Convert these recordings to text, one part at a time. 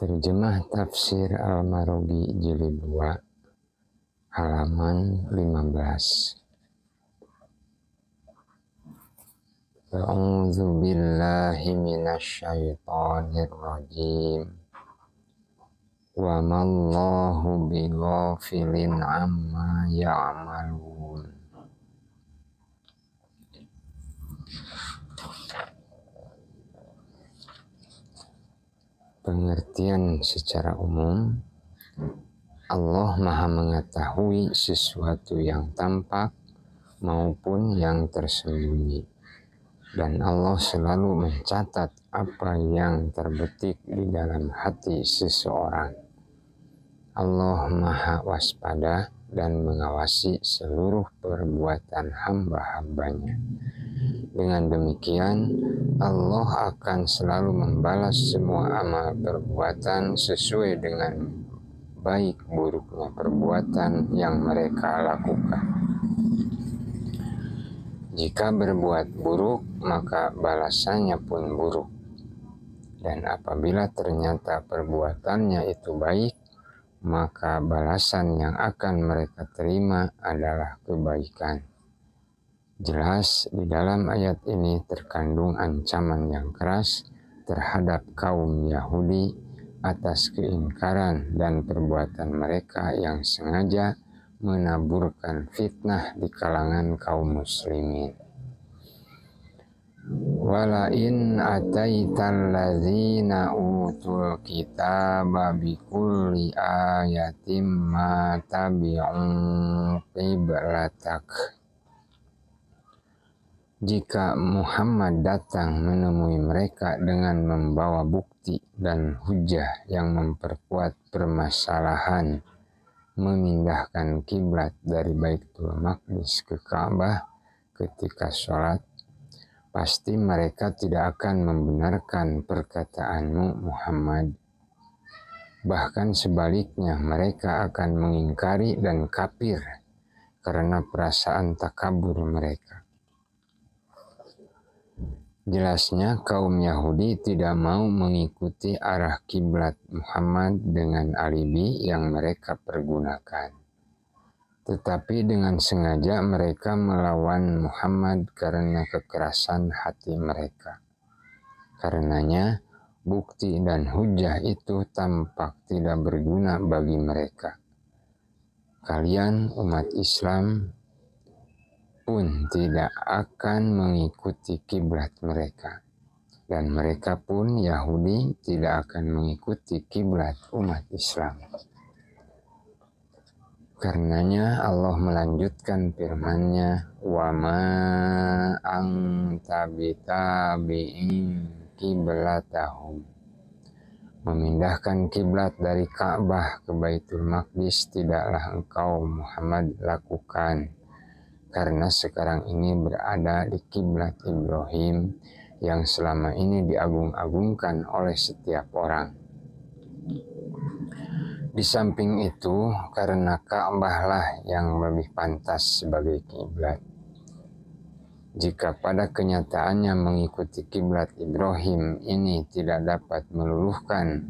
Terjemah Tafsir Al-Marogi Jilid 2 halaman 15. A'udzu billahi minasy syaithanir rajim. Wa mallahu bighafilin amma ya'malun. Pengertian secara umum, Allah Maha mengetahui sesuatu yang tampak maupun yang tersembunyi, dan Allah selalu mencatat apa yang terbetik di dalam hati seseorang. Allah Maha waspada dan mengawasi seluruh perbuatan hamba-hambanya. Dengan demikian, Allah akan selalu membalas semua amal perbuatan sesuai dengan baik buruknya perbuatan yang mereka lakukan. Jika berbuat buruk, maka balasannya pun buruk. Dan apabila ternyata perbuatannya itu baik, maka balasan yang akan mereka terima adalah kebaikan. Jelas di dalam ayat ini terkandung ancaman yang keras terhadap kaum Yahudi atas keingkaran dan perbuatan mereka yang sengaja menaburkan fitnah di kalangan kaum muslimin. Walain ataital ladzina utul kitaba bikulli ayatim ma tabi'u qiblatak. Jika Muhammad datang menemui mereka dengan membawa bukti dan hujah yang memperkuat permasalahan memindahkan kiblat dari Baitul Maqdis ke Ka'bah ketika sholat, pasti mereka tidak akan membenarkan perkataanmu Muhammad. Bahkan sebaliknya, mereka akan mengingkari dan kafir karena perasaan takabur mereka. Jelasnya kaum Yahudi tidak mau mengikuti arah kiblat Muhammad dengan alibi yang mereka pergunakan. Tetapi dengan sengaja mereka melawan Muhammad karena kekerasan hati mereka. Karenanya bukti dan hujah itu tampak tidak berguna bagi mereka. Kalian umat Islam pun tidak akan mengikuti kiblat mereka, dan mereka pun Yahudi tidak akan mengikuti kiblat umat Islam. Karenanya Allah melanjutkan firman-Nya, wa ma anta bitabi'in qiblatahum. Memindahkan kiblat dari Ka'bah ke Baitul Maqdis tidaklah engkau Muhammad lakukan, karena sekarang ini berada di kiblat Ibrahim yang selama ini diagung-agungkan oleh setiap orang. Di samping itu, karena Ka'bah lah yang lebih pantas sebagai kiblat. Jika pada kenyataannya mengikuti kiblat Ibrahim ini tidak dapat meluluhkan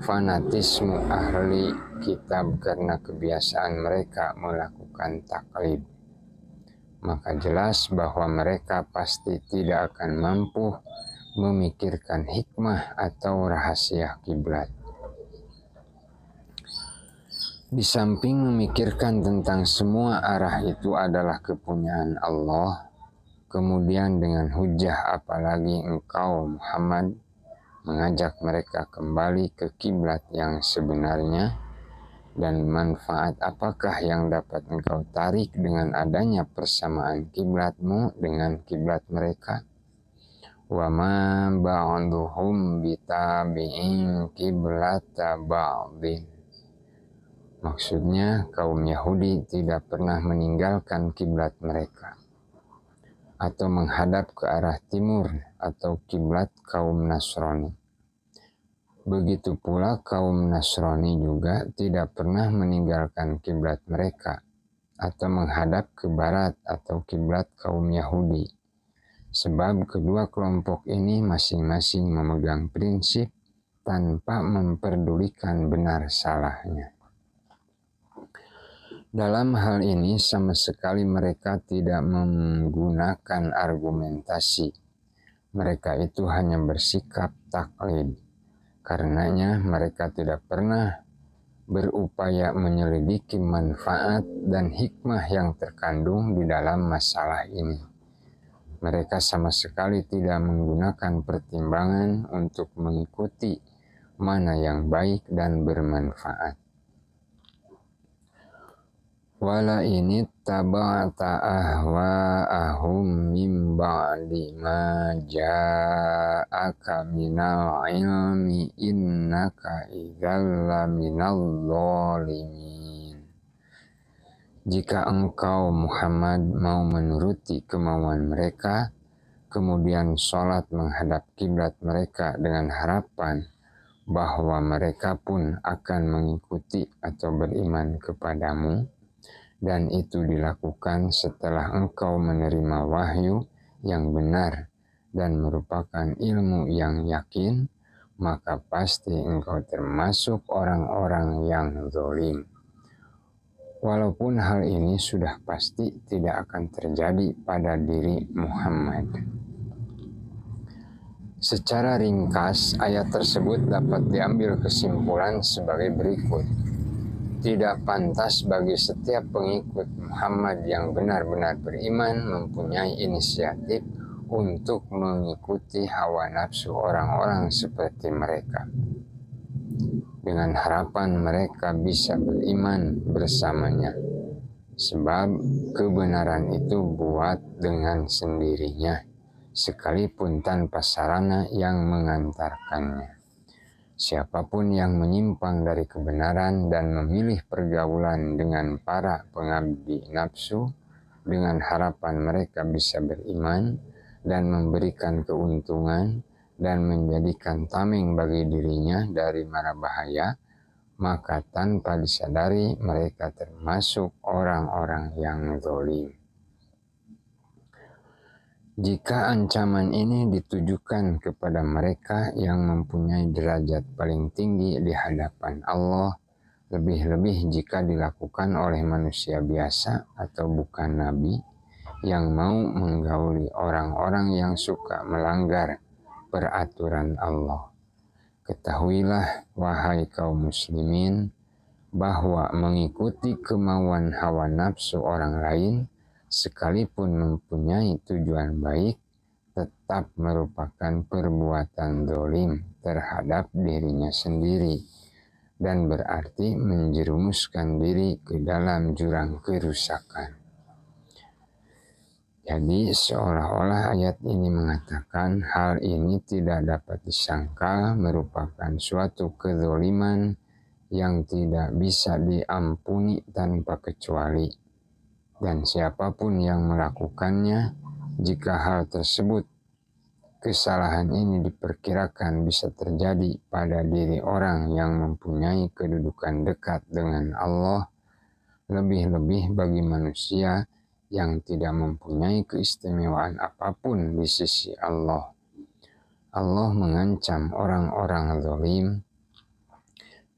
fanatisme ahli kitab karena kebiasaan mereka melakukan taklid, maka jelas bahwa mereka pasti tidak akan mampu memikirkan hikmah atau rahasia kiblat. Di samping memikirkan tentang semua arah itu adalah kepunyaan Allah, kemudian dengan hujah apalagi engkau Muhammad mengajak mereka kembali ke kiblat yang sebenarnya, dan manfaat apakah yang dapat engkau tarik dengan adanya persamaan kiblatmu dengan kiblat mereka? Wa ma ba'duhum bitabi'in kiblata ba'din. Maksudnya kaum Yahudi tidak pernah meninggalkan kiblat mereka atau menghadap ke arah timur atau kiblat kaum Nasrani. Begitu pula kaum Nasrani juga tidak pernah meninggalkan kiblat mereka atau menghadap ke barat atau kiblat kaum Yahudi. Sebab kedua kelompok ini masing-masing memegang prinsip tanpa memperdulikan benar salahnya. Dalam hal ini sama sekali mereka tidak menggunakan argumentasi. Mereka itu hanya bersikap taklid. Karenanya mereka tidak pernah berupaya menyelidiki manfaat dan hikmah yang terkandung di dalam masalah ini. Mereka sama sekali tidak menggunakan pertimbangan untuk mengikuti mana yang baik dan bermanfaat. Wala ini taba'ta ahwa'ahum min ba'di ma ja'aka minal ilmi innaka idzal laminal zalimin. Jika engkau Muhammad mau menuruti kemauan mereka, kemudian sholat menghadap kiblat mereka dengan harapan bahwa mereka pun akan mengikuti atau beriman kepadamu, dan itu dilakukan setelah engkau menerima wahyu yang benar dan merupakan ilmu yang yakin, maka pasti engkau termasuk orang-orang yang zalim. Walaupun hal ini sudah pasti tidak akan terjadi pada diri Muhammad. Secara ringkas, ayat tersebut dapat diambil kesimpulan sebagai berikut. Tidak pantas bagi setiap pengikut Muhammad yang benar-benar beriman mempunyai inisiatif untuk mengikuti hawa nafsu orang-orang seperti mereka, dengan harapan mereka bisa beriman bersamanya. Sebab kebenaran itu buat dengan sendirinya, sekalipun tanpa sarana yang mengantarkannya. Siapapun yang menyimpang dari kebenaran dan memilih pergaulan dengan para pengabdi nafsu dengan harapan mereka bisa beriman dan memberikan keuntungan dan menjadikan tameng bagi dirinya dari mara bahaya, maka tanpa disadari mereka termasuk orang-orang yang zalim. Jika ancaman ini ditujukan kepada mereka yang mempunyai derajat paling tinggi di hadapan Allah, lebih-lebih jika dilakukan oleh manusia biasa atau bukan nabi yang mau menggauli orang-orang yang suka melanggar peraturan Allah. Ketahuilah, wahai kaum muslimin, bahwa mengikuti kemauan hawa nafsu orang lain sekalipun mempunyai tujuan baik, tetap merupakan perbuatan zalim terhadap dirinya sendiri dan berarti menjerumuskan diri ke dalam jurang kerusakan. Jadi seolah-olah ayat ini mengatakan hal ini tidak dapat disangka merupakan suatu kezaliman yang tidak bisa diampuni tanpa kecuali. Dan siapapun yang melakukannya, jika hal tersebut, kesalahan ini diperkirakan bisa terjadi pada diri orang yang mempunyai kedudukan dekat dengan Allah, lebih-lebih bagi manusia yang tidak mempunyai keistimewaan apapun di sisi Allah. Allah mengancam orang-orang zalim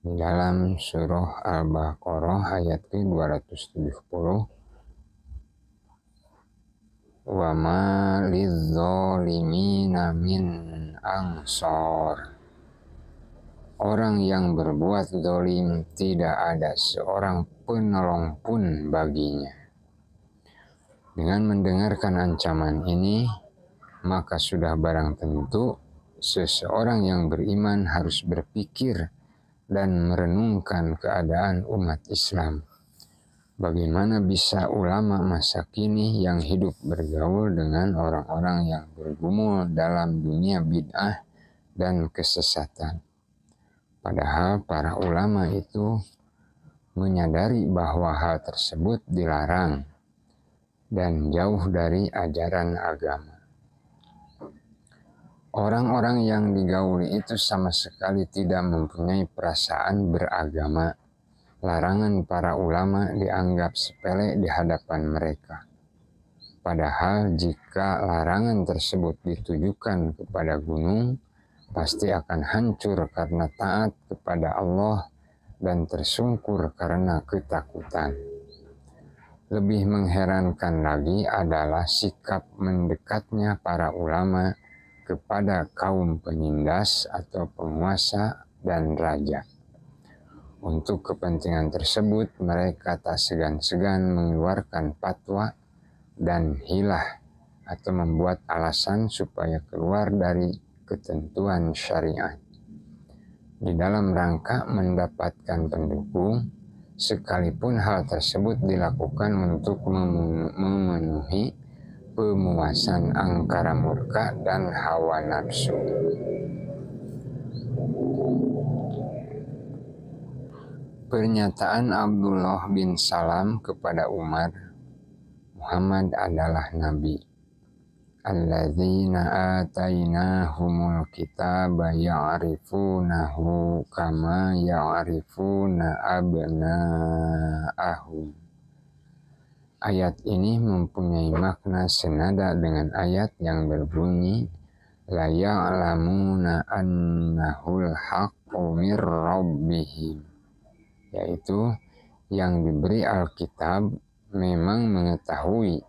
di dalam surah Al-Baqarah ayat ke-270. Wa ma lidzalimina min ansor. Orang yang berbuat zalim tidak ada seorang penolong pun baginya. Dengan mendengarkan ancaman ini, maka sudah barang tentu seseorang yang beriman harus berpikir dan merenungkan keadaan umat Islam. Bagaimana bisa ulama masa kini yang hidup bergaul dengan orang-orang yang bergumul dalam dunia bid'ah dan kesesatan? Padahal para ulama itu menyadari bahwa hal tersebut dilarang dan jauh dari ajaran agama. Orang-orang yang digauli itu sama sekali tidak mempunyai perasaan beragama. Larangan para ulama dianggap sepele di hadapan mereka. Padahal jika larangan tersebut ditujukan kepada gunung, pasti akan hancur karena taat kepada Allah dan tersungkur karena ketakutan. Lebih mengherankan lagi adalah sikap mendekatnya para ulama kepada kaum penindas atau penguasa dan raja. Untuk kepentingan tersebut, mereka tak segan-segan mengeluarkan fatwa dan hilah atau membuat alasan supaya keluar dari ketentuan syariat. Di dalam rangka mendapatkan pendukung, sekalipun hal tersebut dilakukan untuk memenuhi pemuasan angkara murka dan hawa nafsu. Pernyataan Abdullah bin Salam kepada Umar, Muhammad adalah Nabi. Alladzina atainahumul kitaba ya'rifunahu kama ya'rifuna abna'ahum. Ayat ini mempunyai makna senada dengan ayat yang berbunyi la ya'lamuna annahul haqqu mir rabbihim, yaitu yang diberi Alkitab memang mengetahui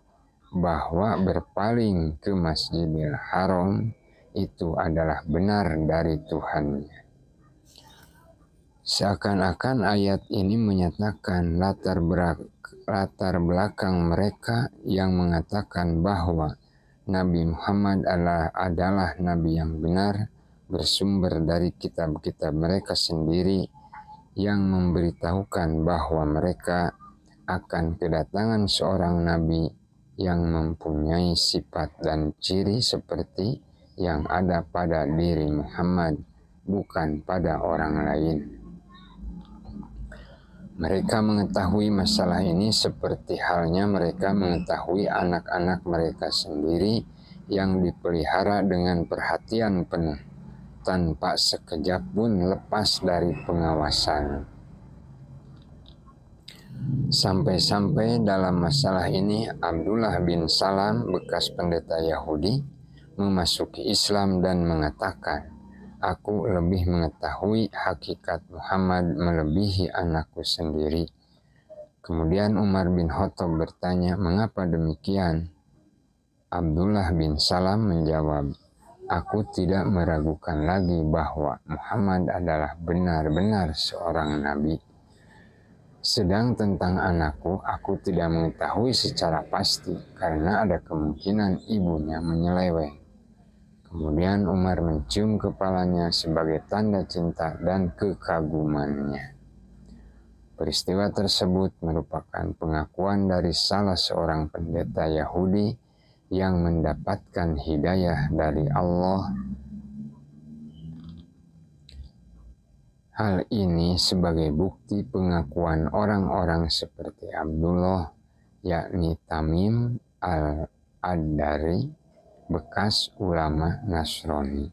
bahwa berpaling ke Masjidil Haram itu adalah benar dari Tuhannya. Seakan-akan ayat ini menyatakan latar belakang mereka yang mengatakan bahwa Nabi Muhammad adalah Nabi yang benar bersumber dari kitab-kitab mereka sendiri yang memberitahukan bahwa mereka akan kedatangan seorang Nabi yang mempunyai sifat dan ciri seperti yang ada pada diri Muhammad, bukan pada orang lain. Mereka mengetahui masalah ini seperti halnya mereka mengetahui anak-anak mereka sendiri yang dipelihara dengan perhatian penuh, tanpa sekejap pun lepas dari pengawasan. Sampai-sampai dalam masalah ini Abdullah bin Salam, bekas pendeta Yahudi, memasuki Islam dan mengatakan, aku lebih mengetahui hakikat Muhammad melebihi anakku sendiri. Kemudian Umar bin Khattab bertanya, mengapa demikian? Abdullah bin Salam menjawab, aku tidak meragukan lagi bahwa Muhammad adalah benar-benar seorang nabi. Sedang tentang anakku, aku tidak mengetahui secara pasti karena ada kemungkinan ibunya menyeleweng. Kemudian Umar mencium kepalanya sebagai tanda cinta dan kekagumannya. Peristiwa tersebut merupakan pengakuan dari salah seorang pendeta Yahudi yang mendapatkan hidayah dari Allah. Hal ini sebagai bukti pengakuan orang-orang seperti Abdullah, yakni Tamim al-Ad-Dari, bekas ulama Nasrani.